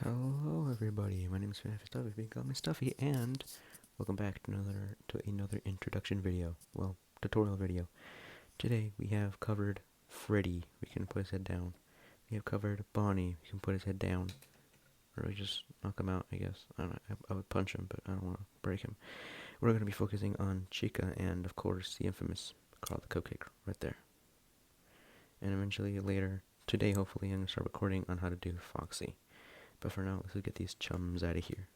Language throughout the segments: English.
Hello, everybody. My name is Stuffy. You can call me Stuffy, and welcome back to another introduction video. Well, tutorial video. Today we have covered Freddy. We can put his head down. We have covered Bonnie. We can put his head down, or we just knock him out. I guess I don't know. I would punch him, but I don't want to break him. We're going to be focusing on Chica and, of course, the infamous Carl the Cupcake right there. And eventually later today, hopefully, I'm gonna start recording on how to do Foxy. But for now, let's get these chums out of here.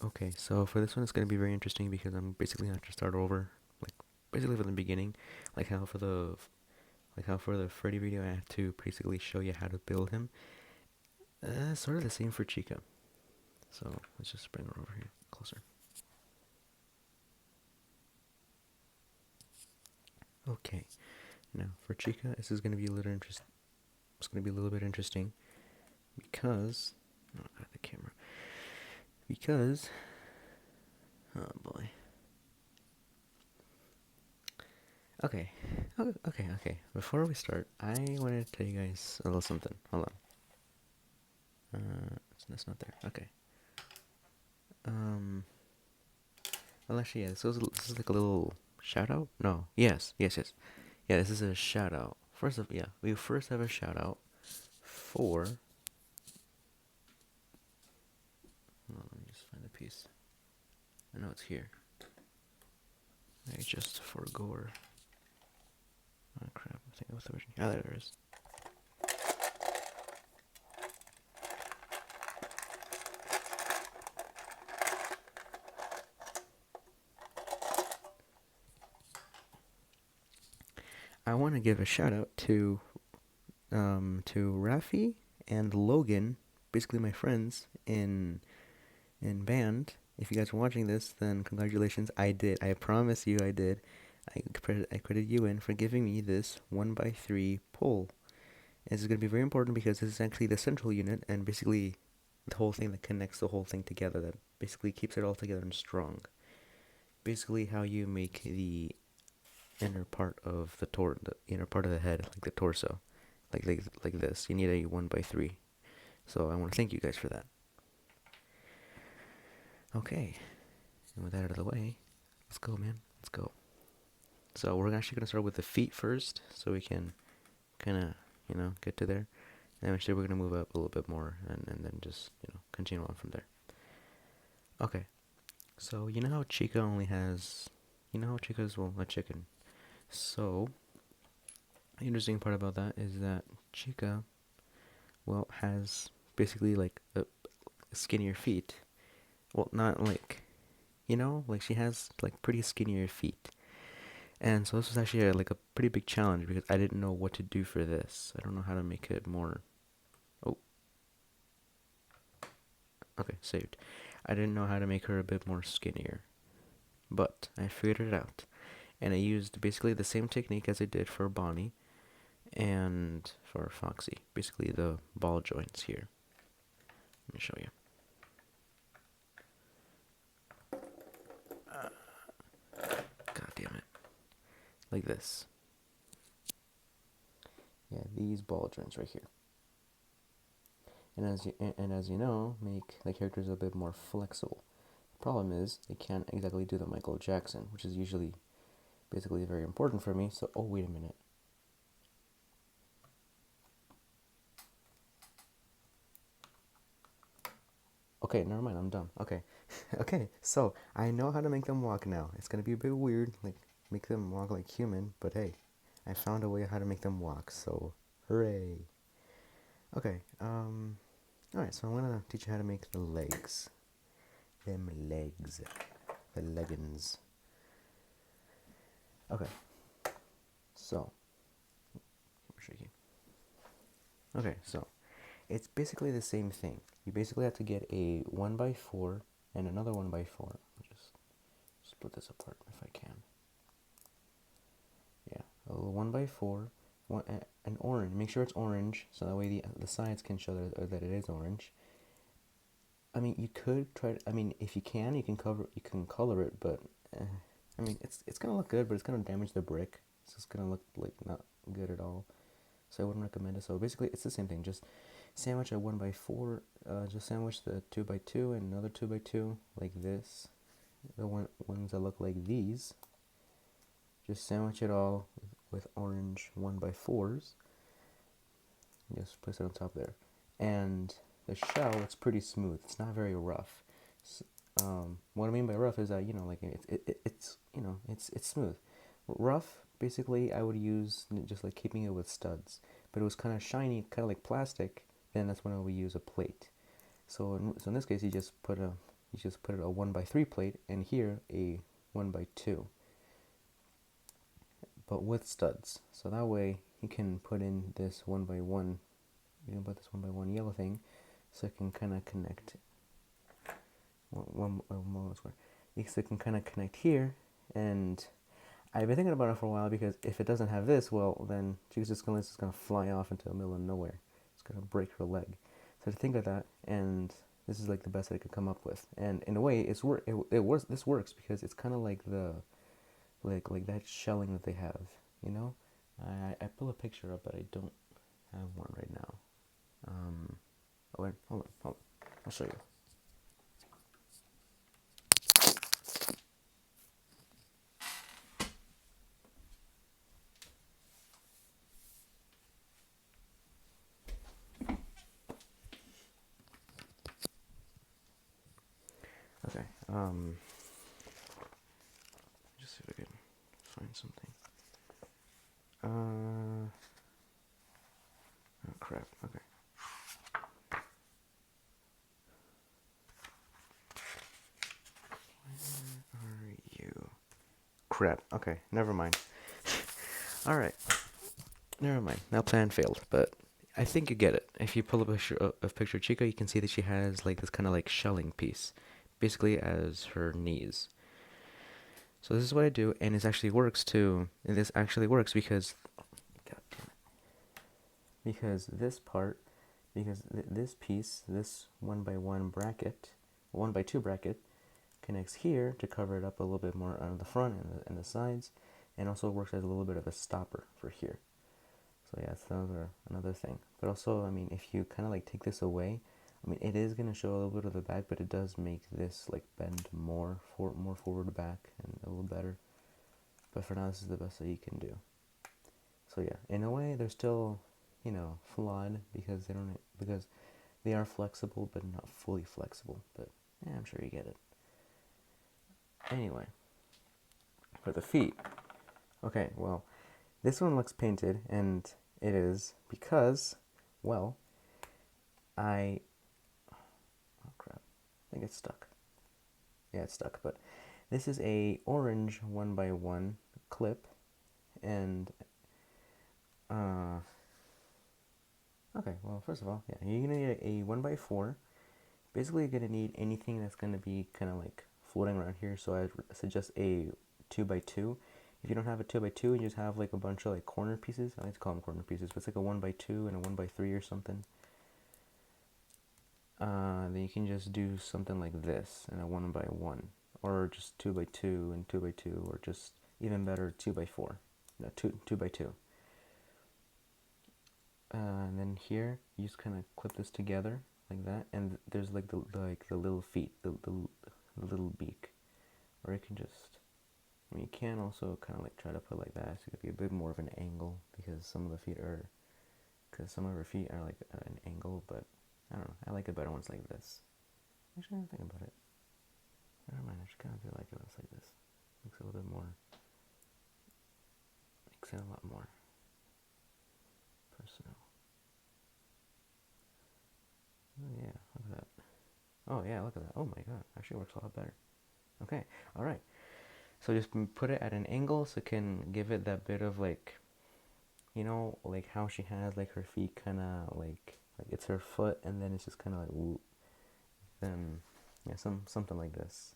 Okay, so for this one, it's going to be very interesting because I'm basically going to start over, like basically from the beginning, like how for the Freddy video, I have to basically show you how to build him. Sort of the same for Chica. So let's just bring her over here closer. Okay, now for Chica, this is going to be a little interesting. It's going to be a little bit interesting because, oh, I got the camera. Because, oh boy. Okay, okay. Before we start, I wanted to tell you guys a little something. Hold on. That's not there. Okay. Um. Well, actually, yeah. This is like a little shout out. No. Yes. Yeah, this is a shout out. We first have a shout out for. Hold on, let me just find the piece. I know it's here. I just forgot. Oh crap! I think it was the original. Ah, there it is. I want to give a shout out to Rafi and Logan, basically my friends in band. If you guys are watching this, then congratulations. I did. I promise you, I did. I credit you in for giving me this 1x3 pole. This is going to be very important because this is actually the central unit and basically the whole thing that connects the whole thing together, that basically keeps it all together and strong. Basically, how you make the inner part of the inner part of the head, like the torso, like this. You need a 1x3. So I want to thank you guys for that. Okay, and with that out of the way, let's go, man. Let's go. So we're actually gonna start with the feet first, so we can kind of get to there. And eventually we're gonna move up a little bit more, and then just continue on from there. Okay. So you know how Chica only has, how Chica's a chicken. So the interesting part about that is that Chica, has basically like a skinnier feet. Well, not like, like she has like pretty skinnier feet. And so this was actually like a pretty big challenge because I didn't know what to do for this. I don't know how to make it more. Oh, okay, saved. I didn't know how to make her a bit more skinnier, but I figured it out. And I used basically the same technique as I did for Bonnie and for Foxy. Basically the ball joints here. Let me show you. God damn it. Like this. Yeah, these ball joints right here. And as you know, make the characters a bit more flexible. The problem is they can't exactly do the Michael Jackson, which is usually basically very important for me. So, oh wait a minute. Okay, never mind. I'm done. Okay, okay. So I know how to make them walk now. It's gonna be a bit weird, like make them walk like human, but hey, I found a way how to make them walk. So, hooray! Okay. All right. So I'm gonna teach you how to make the legs. Them legs. The leggings. Okay. So, okay, so it's basically the same thing. You basically have to get a 1x4 and another 1x4. I'll just split this apart if I can. Yeah, a 1x4, an orange. Make sure it's orange, so that way the sides can show that it is orange. I mean, you could try. I mean, if you can cover, you can color it, but I mean, it's gonna look good, but it's gonna damage the brick. So it's gonna look like not good at all. So I wouldn't recommend it. So basically, it's the same thing. Just sandwich a 1x4. Just sandwich the 2x2 and another 2x2 like this. The ones that look like these. Just sandwich it all with orange 1x4s. Just place it on top there. And the shell, it's pretty smooth. It's not very rough. What I mean by rough is that, you know, like it's you know, it's smooth. Rough, basically, I would use just like keeping it with studs. But it was kind of shiny, kind of like plastic. Then that's when I would use a plate. So in this case, you just put a 1x3 plate, and here a 1x2, but with studs. So that way you can put in this 1x1. You can put this 1x1 yellow thing, so it can kind of connect. One square. So it can kind of connect here, and I've been thinking about it for a while because if it doesn't have this, well, then she's just gonna fly off into the middle of nowhere. It's gonna break her leg. So to think of that, and this is like the best that I could come up with. And in a way, this works because it's kind of like the like that shelling that they have. You know, I pull a picture up, but I don't have one right now. Oh wait, hold on. I'll show you. Okay. Just see if I can find something. Oh crap. Okay. Where are you? Crap. Okay. Never mind. All right. Never mind. Now plan failed, but I think you get it. If you pull up a picture of Chica, you can see that she has like this kind of like shelling piece, basically as her knees. So this is what I do, and it actually works too. And this actually works because, God damn it, because this part, this piece, this 1x1 bracket, 1x2 bracket, connects here to cover it up a little bit more on the front and the sides, and also works as a little bit of a stopper for here. So yeah, that's another thing. But also, I mean, if you kind of like take this away, I mean, it is gonna show a little bit of the back, but it does make this like bend more forward back and a little better. But for now, this is the best that you can do. So yeah, in a way, they're still, you know, flawed because they are flexible, but not fully flexible. But yeah, I'm sure you get it. Anyway, for the feet. Okay, well, this one looks painted, and it is because, well, oh crap, I think it's stuck. Yeah, it's stuck, but this is a orange 1x1 clip, and, okay, well, first of all, yeah, you're gonna need a 1x4. Basically, you're gonna need anything that's gonna be kind of like floating around here, so I suggest a 2x2. If you don't have a 2x2, you just have like a bunch of like corner pieces. I like to call them corner pieces, but it's like a 1x2 and a 1x3 or something. Then you can just do something like this and a 1x1, or just 2x2 and 2x2, or just even better 2x4. No, 2x2. And then here you just kind of clip this together like that, and there's like the little feet, the little beak, or you can just. I mean, you can also kind of like try to put like that, so it could be a bit more of an angle because some of her feet are like at an angle, but I don't know. I like the better ones like this. Actually, I didn't think about it. Never mind. I just kind of do like it like this. Makes it a little bit more. Makes it a lot more personal. Oh yeah, look at that. Oh yeah, look at that. Oh my god, actually works a lot better. Okay, all right. So just put it at an angle so it can give it that bit of like, you know, like how she has like her feet kind of like it's her foot, and then it's just kind of like whoop. Then yeah, something like this.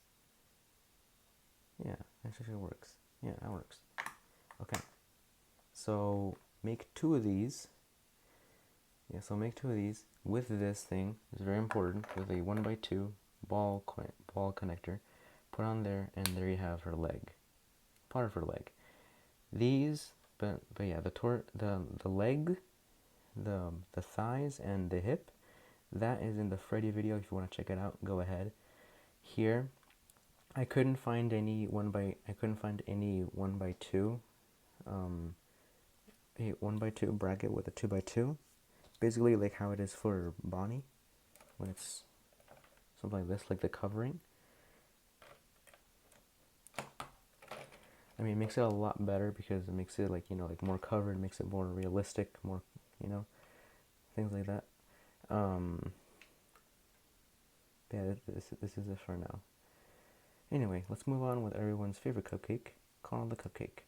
Yeah, actually works. Yeah, that works. Okay. So make 2 of these. Yeah, so make 2 of these with this thing. It's very important, with a 1x2 ball connector. Put on there, and there you have her leg, part of her leg. These, but yeah, the leg, the thighs, and the hip. That is in the Freddy video. If you want to check it out, go ahead. Here, I couldn't find any 1x2, a 1x2 bracket with a 2x2. Basically, like how it is for Bonnie, when it's something like this, like the covering. I mean, it makes it a lot better because it makes it, like, you know, like more covered, makes it more realistic, more, you know, things like that. Yeah, this is it for now. Anyway, let's move on with everyone's favorite cupcake, Carl the cupcake.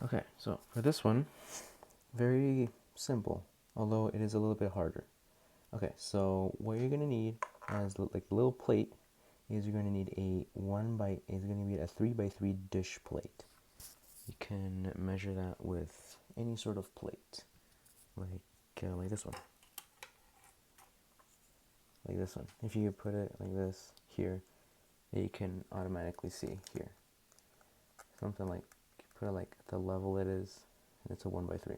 Okay, so for this one, very simple, although it is a little bit harder. Okay, so what you're gonna need as like a little plate is you're gonna need a 3x3 dish plate. You can measure that with any sort of plate, like this one, like this one. If you put it like this here, you can automatically see here. Something like, put it like at the level it is, and it's a 1x3.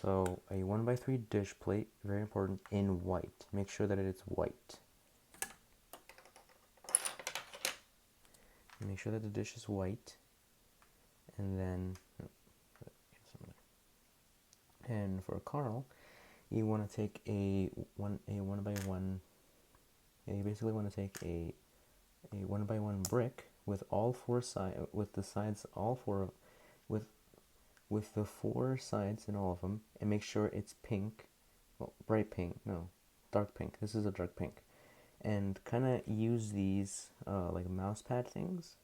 So a 1x3 dish plate, very important, in white. Make sure that it is white. Make sure that the dish is white, and then, and for Carl, you want to take a 1x1. You basically want to take a 1x1 brick with all 4 sides, with the sides, all 4, with the 4 sides in all of them, and make sure it's pink, well, bright pink, no, dark pink. This is a dark pink, and kind of use these like mouse pad things,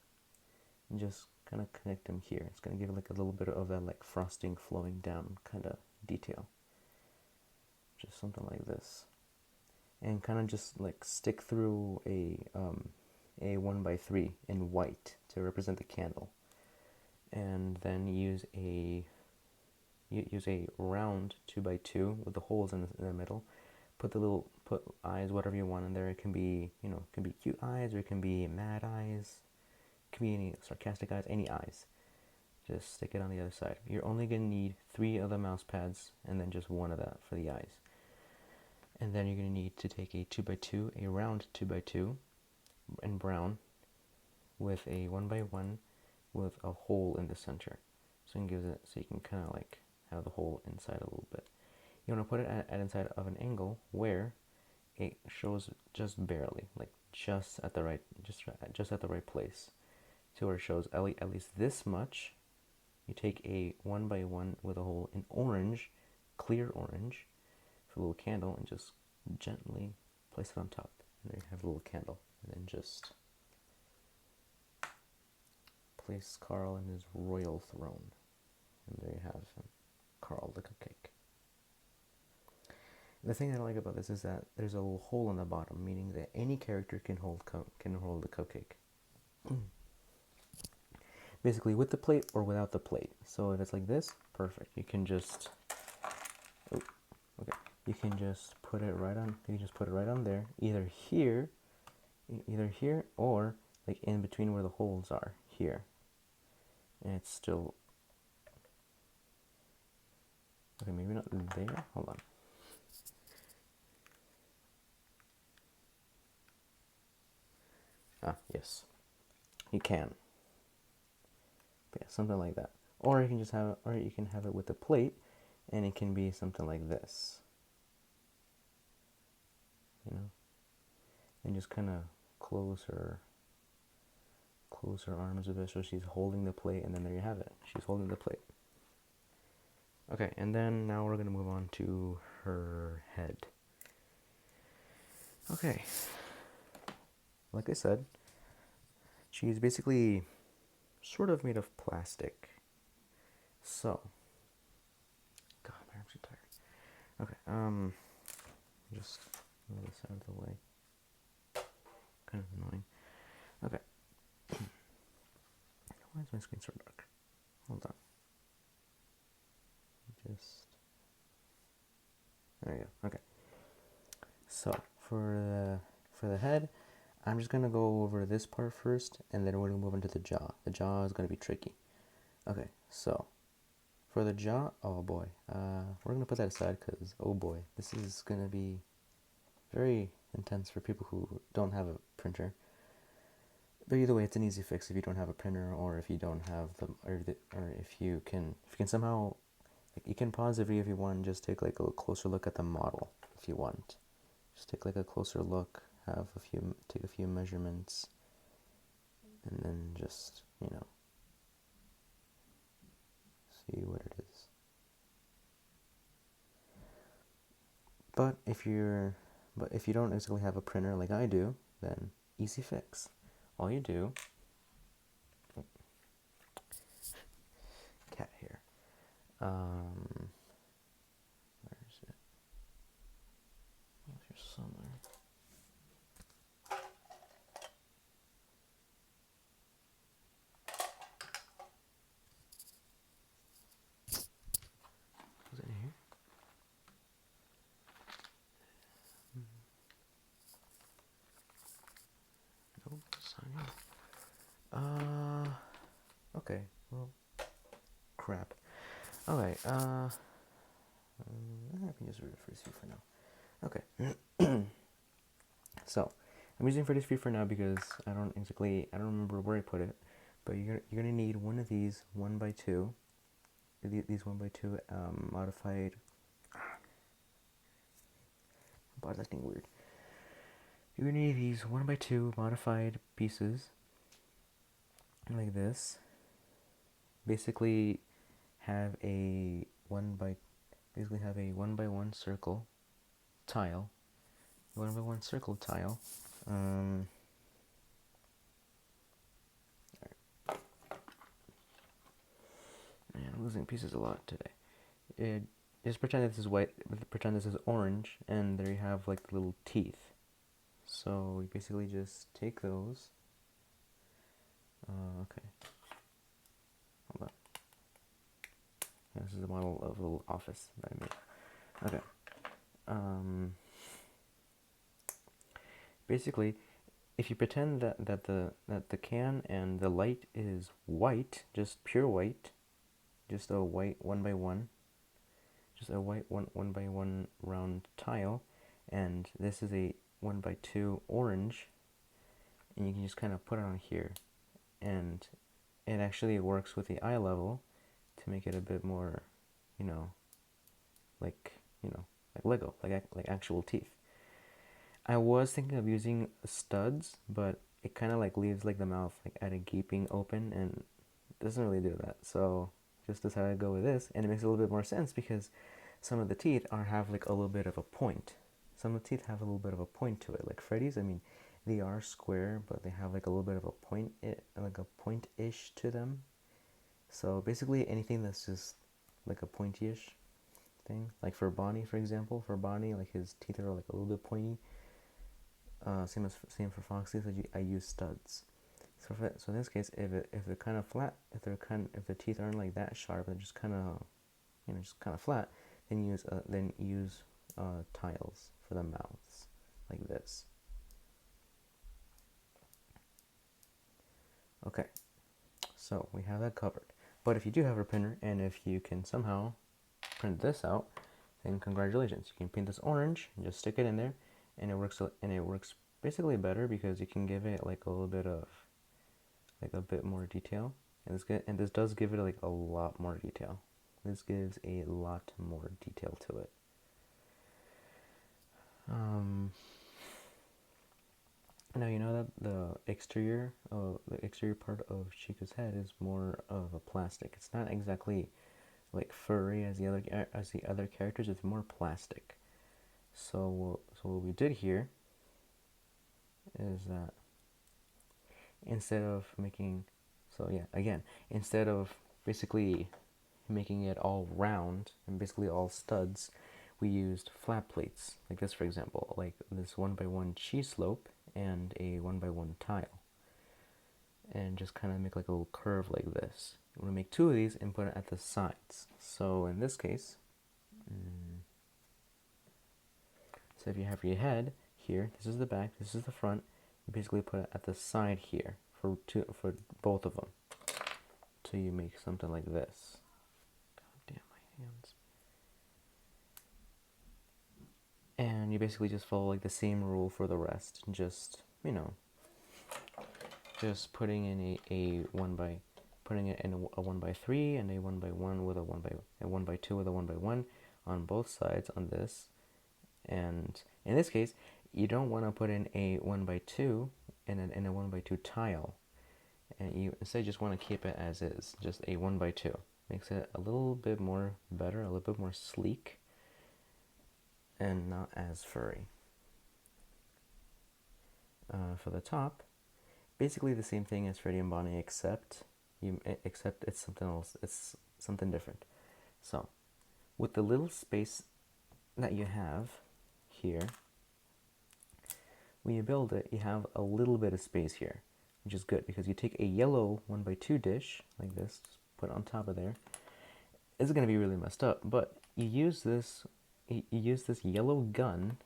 and just kind of connect them here. It's gonna give it like a little bit of that like frosting flowing down kind of detail, just something like this, and kind of just like stick through a 1x3 in white to represent the candle, and then use a round 2x2 with the holes in the middle. Put eyes, whatever you want in there. It can be, you know, it can be cute eyes, or it can be mad eyes, it can be any sarcastic eyes, any eyes. Just stick it on the other side. You're only gonna need 3 of the mouse pads, and then just 1 of that for the eyes. And then you're gonna need to take a 2x2, a round 2x2 in brown, with a 1x1 with a hole in the center, so you can kind of like have the hole inside a little bit. You want to put it at inside of an angle where it shows just barely, like just at the right place, to where it shows at least this much. You take a 1x1 with a hole in orange, clear orange, for a little candle, and just gently place it on top. And there you have a little candle, and then just place Carl in his royal throne. And there you have him, Carl the cupcake. The thing I like about this is that there's a little hole in the bottom, meaning that any character can hold the cupcake. Basically, with the plate or without the plate. So if it's like this, perfect. You can just, you can just put it right on. You can just put it right on there, either here, or like in between where the holes are here. And it's still, okay, maybe not there. Hold on. Ah, yes, you can. But yeah, something like that. Or you can just have it, or you can have it with the plate, and it can be something like this. You know, and just kind of close her arms a bit so she's holding the plate, and then there you have it. She's holding the plate. Okay, and then now we're gonna move on to her head. Okay, like I said, she's basically sort of made of plastic. So, God, my arms are tired. Okay, just Move this out of the way. Kind of annoying. Okay. Why is my screen so dark? Hold on. Just there you go. Okay. So for the head, I'm just gonna go over this part first, and then we're gonna move into the jaw. The jaw is gonna be tricky. Okay. So for the jaw, oh boy, we're gonna put that aside because oh boy, this is gonna be very intense for people who don't have a printer. But either way, it's an easy fix if you don't have a printer, or if you don't have or if you can somehow, like, you can pause the video if you want and just take like a closer look at the model if you want. Just take like a closer look, take a few measurements, and then just, see what it is. But if you don't exactly have a printer like I do, then easy fix. All you do, cat here. Where is it? Oh, here's somewhere. Was it in here? Nope, it's not here. Okay, well, crap. Okay, I can just read it for you for now. Okay. So, I'm using Freddy's Free for now because I don't remember where I put it, but you're gonna need one of these 1x2. These 1x2 modified. Body's acting weird. You're gonna need these 1x2 modified pieces, like this. Basically, have a 1x1 circle tile. 1x1 circle tile. Man, I'm losing pieces a lot today. Just pretend this is white. Pretend this is orange, and there you have like little teeth. So you basically just take those. Okay. Hold on. Yeah, this is a model of a little office that I made. Okay. Basically, if you pretend that the can and the light is white, just pure white, just a white 1x1, just a white 1x1 round tile, and this is a 1x2 orange, and you can just kind of put it on here, and it actually works with the eye level to make it a bit more, like Lego, like actual teeth. I was thinking of using studs, but it kind of like leaves like the mouth like at a gaping open, and it doesn't really do that. So just decided to go with this, and it makes a little bit more sense because some of the teeth have like a little bit of a point. Some of the teeth have a little bit of a point to it. Like Freddy's, I mean, they are square, but they have like a little bit of a point, like a point-ish to them. So basically, anything that's just like a pointy-ish thing, like for Bonnie, for example, like his teeth are like a little bit pointy. Same for Foxy. So I use studs. So in this case, if they're kind of flat, if the teeth aren't like that sharp, they're just kind of flat, then use tiles for the mouths, like this. Okay, so we have that covered. But if you do have a printer, and if you can somehow print this out, then congratulations. You can paint this orange and just stick it in there, and it works basically better because you can give it like a little bit of like a bit more detail, and this does give it like a lot more detail. This gives a lot more detail to it. Now you know that the exterior part of Chica's head is more of a plastic. It's not exactly like furry as the other characters. It's more plastic. So what we did here is that instead of basically making it all round and basically all studs, we used flat plates, like this for example, like this 1x1 cheese slope and a 1x1 tile. And just kind of make like a little curve like this. We're going to make two of these and put it at the sides. So in this case, so if you have your head here, this is the back, this is the front, you basically put it at the side here for both of them. So you make something like this. God damn my hands. And you basically just follow like the same rule for the rest. Just, you know, just putting in putting it in a 1x3 and a 1x1 with a 1x2 with a 1x1 on both sides on this. And in this case, you don't want to put in a 1x2 and a 1x2 tile. And you instead just want to keep it as is, just a 1x2. Makes it a little bit more better, a little bit more sleek, and not as furry. For the top, basically the same thing as Freddy and Bonnie, except it's something else. It's something different. So, with the little space that you have here, when you build it, you have a little bit of space here, which is good because you take a yellow 1x2 dish like this, just put it on top of there. It's gonna be really messed up, but you use this yellow gun,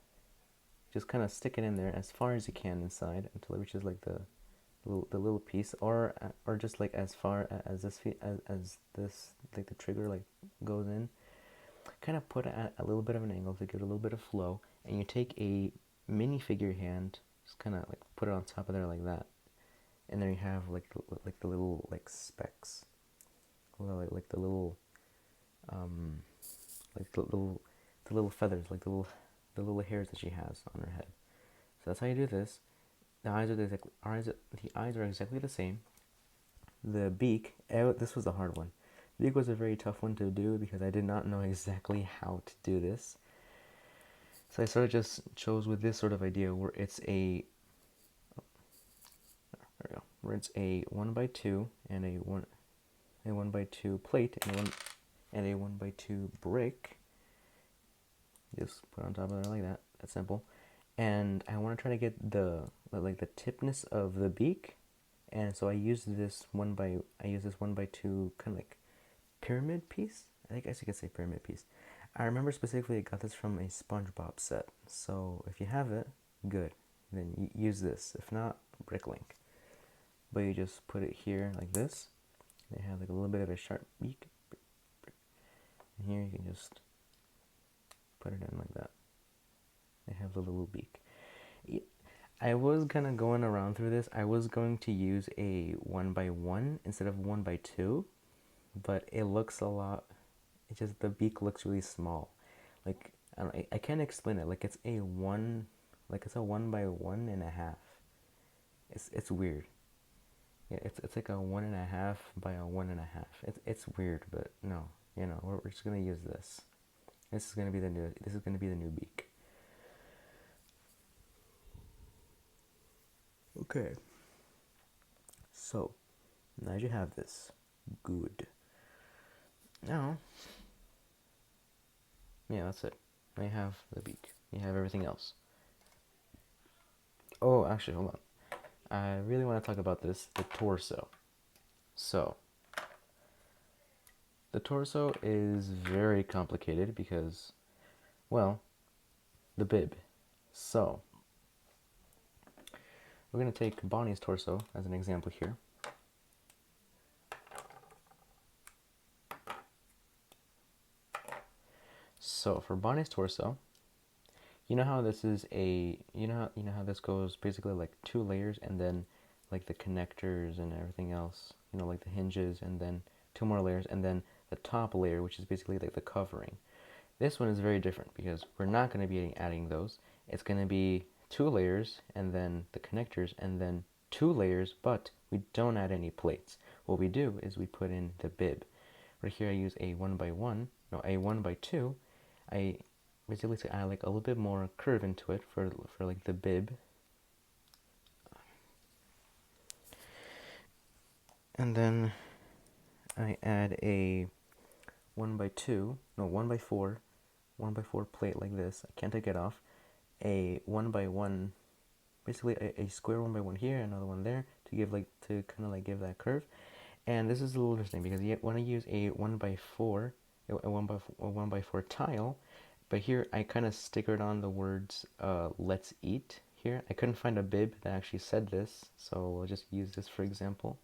just kind of stick it in there as far as you can inside until it reaches like the little piece, or just like as far as this like the trigger like goes in. Kind of put it at a little bit of an angle to give it a little bit of flow, and you take a mini figure hand, just kind of like put it on top of there like that, and then you have like the little like specks, like the little like the little feathers, like the little hairs that she has on her head. So that's how you do this. The eyes are exactly the same. The beak, this was the hard one. The beak was a very tough one to do because I did not know exactly how to do this. So I sort of just chose with this sort of idea where it's a, there we go, where it's a 1x2 and a 1x2 plate and a 1x2 brick. Just put on top of there like that. That's simple. And I want to try to get the tipness of the beak, and so I use this 1x2 kind of like pyramid piece. I guess you could say pyramid piece. I remember specifically I got this from a SpongeBob set. So if you have it, good. Then use this. If not, Bricklink. But you just put it here like this. They have like a little bit of a sharp beak. And here you can just put it in like that. They have the little beak. I was kind of going around through this. I was going to use a 1x1 instead of 1x2, but it looks a lot. It just, the beak looks really small. Like I can't explain it. Like it's a 1x1.5. It's weird. Yeah, it's like a 1.5 by a 1.5. It's weird, but no, we're just gonna use this. This is gonna be the new beak. Okay. So now you have this. Good. Now, yeah, that's it. Now you have the beak. You have everything else. Oh, actually, hold on. I really want to talk about this, the torso. So, the torso is very complicated because, well, the bib. So, we're going to take Bonnie's torso as an example here. So, for Bonnie's torso, you know how this is you know how this goes basically like 2 layers, and then like the connectors and everything else, like the hinges, and then 2 more layers, and then the top layer, which is basically like the covering. This one is very different because we're not going to be adding those. It's going to be 2 layers and then the connectors, and then 2 layers, but we don't add any plates. What we do is we put in the bib. Right here I use a 1x2. I basically add like a little bit more curve into it for like the bib. And then I add a 1x4 1x4 plate like this. I can't take it off. A 1x1, basically a square 1x1 here, another one there to give to kind of like give that curve. And this is a little interesting because you want to use a 1x4, a 1x4 tile, but here I kind of stickered on the words "let's eat" here. I couldn't find a bib that actually said this, so I'll just use this for example.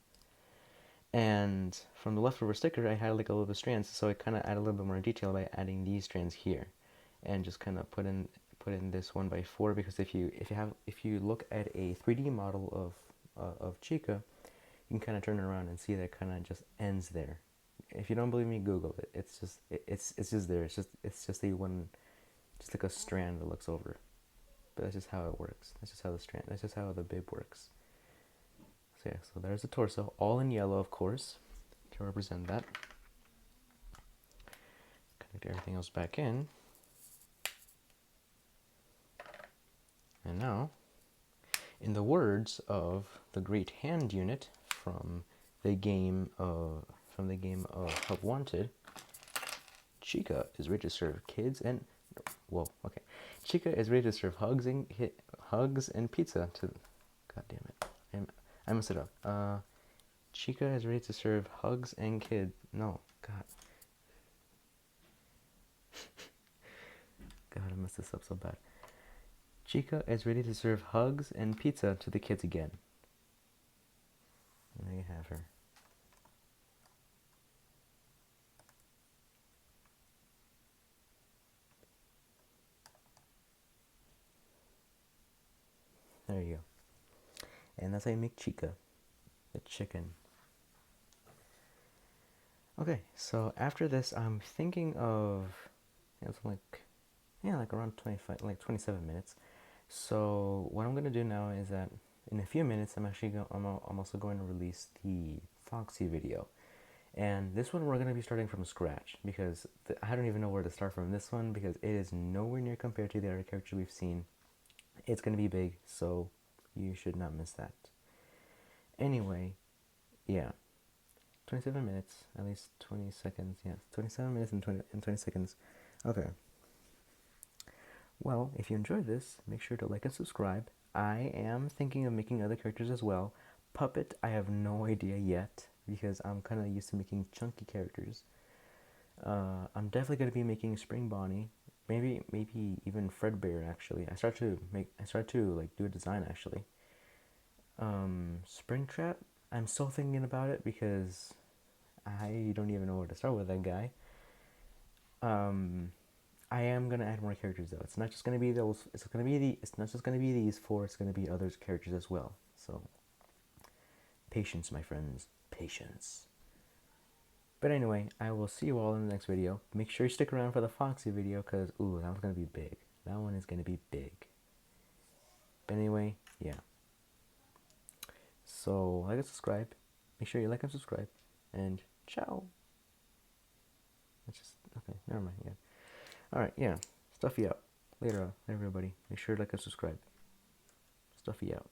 And from the leftover sticker, I had like a little bit of strands, so I kind of add a little bit more detail by adding these strands here, and just kind of put in this 1x4 because if you look at a 3D model of Chica, you can kind of turn it around and see that it kind of just ends there. If you don't believe me, Google it. It's just there. It's just just like a strand that looks over. But that's just how it works. That's just how the bib works. So yeah, so there's the torso, all in yellow, of course, to represent that. Connect everything else back in. And now, in the words of the great hand unit from the game of Help Wanted, Chica is ready to serve kids and Chica is ready to serve hugs and pizza to. God damn it, I messed it up. Chica is ready to serve hugs and kid. No, God. God, I messed this up so bad. Chica is ready to serve hugs and pizza to the kids again. And there you have her. There you go. And that's how you make Chica, the chicken. Okay, so after this, I'm thinking of, it's like around 27 minutes. So what I'm gonna do now is that in a few minutes, I'm also going to release the Foxy video, and this one we're gonna be starting from scratch because I don't even know where to start from this one because it is nowhere near compared to the other character we've seen. It's gonna be big, so you should not miss that. Anyway, yeah. 27 minutes, at least 20 seconds, yes. 27 minutes and 20 seconds. Okay. Well, if you enjoyed this, make sure to like and subscribe. I am thinking of making other characters as well. Puppet, I have no idea yet, because I'm kind of used to making chunky characters. I'm definitely going to be making Spring Bonnie. Maybe even Fredbear, actually. I start to do a design, actually. Springtrap, I'm still thinking about it because I don't even know where to start with that guy. I am gonna add more characters though. It's not just gonna be those. It's not just gonna be these four. It's gonna be other characters as well. So patience, my friends, patience. But anyway, I will see you all in the next video. Make sure you stick around for the Foxy video because ooh, that one's gonna be big. That one is gonna be big. But anyway, yeah. So like and subscribe. Make sure you like and subscribe. And ciao. That's just okay. Never mind. Yeah. All right. Yeah. Stuffy out. Later, everybody. Make sure to like and subscribe. Stuffy out.